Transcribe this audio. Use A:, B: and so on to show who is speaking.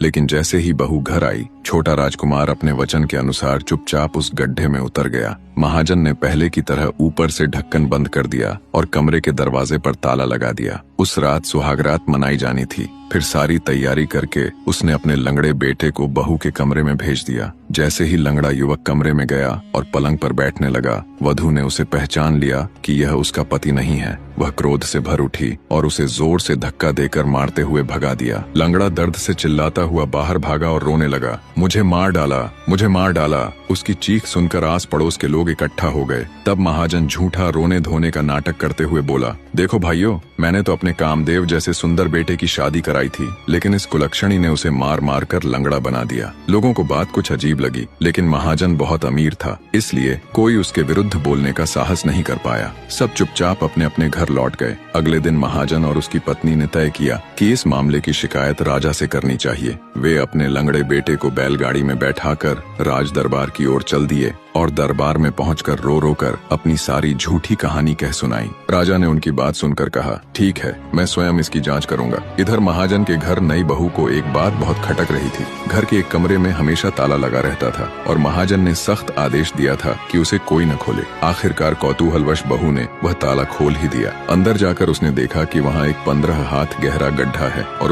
A: लेकिन जैसे ही बहू घर आई, छोटा राजकुमार अपने वचन के अनुसार चुपचाप उस गड्ढे में उतर गया। महाजन ने पहले की तरह ऊपर से ढक्कन बंद कर दिया और कमरे के दरवाजे पर ताला लगा दिया। उस रात सुहागरात मनाई जानी थी। फिर सारी तैयारी करके उसने अपने लंगड़े बेटे को बहू के कमरे में भेज दिया। जैसे ही लंगड़ा युवक कमरे में गया और पलंग पर बैठने लगा, वधू ने उसे पहचान लिया कि यह उसका पति नहीं है। वह क्रोध से भर उठी और उसे जोर से धक्का देकर मारते हुए भगा दिया। लंगड़ा दर्द से चिल्लाता हुआ बाहर भागा और रोने लगा, मुझे मार डाला, मुझे मार डाला। उसकी चीख सुनकर आस पड़ोस के लोग इकट्ठा हो गए। तब महाजन झूठा रोने धोने का नाटक करते हुए बोला, देखो भाइयों, मैंने तो अपने कामदेव जैसे सुंदर बेटे की शादी कराई थी, लेकिन इस कुलक्षणी ने उसे मार मार कर लंगड़ा बना दिया। लोगों को बात कुछ अजीब लगी, लेकिन महाजन बहुत अमीर था, इसलिए कोई उसके विरुद्ध बोलने का साहस नहीं कर पाया। सब चुपचाप अपने अपने घर लौट गए। अगले दिन महाजन और उसकी पत्नी ने तय किया कि इस मामले की शिकायत राजा से करनी चाहिए। वे अपने लंगड़े बेटे को बैलगाड़ी में बैठाकर राज दरबार की ओर चल दिए और दरबार में पहुंचकर रो रो कर अपनी सारी झूठी कहानी कह सुनाई। राजा ने उनकी बात सुनकर कहा, ठीक है, मैं स्वयं इसकी जांच करूंगा। इधर महाजन के घर नई बहू को एक बात बहुत खटक रही थी। घर के एक कमरे में हमेशा ताला लगा रहता था और महाजन ने सख्त आदेश दिया था कि उसे कोई न खोले। आखिरकार कौतूहलवश बहू ने वह ताला खोल ही दिया। अंदर जाकर उसने देखा कि वहाँ एक 15 हाथ गहरा गड्ढा है और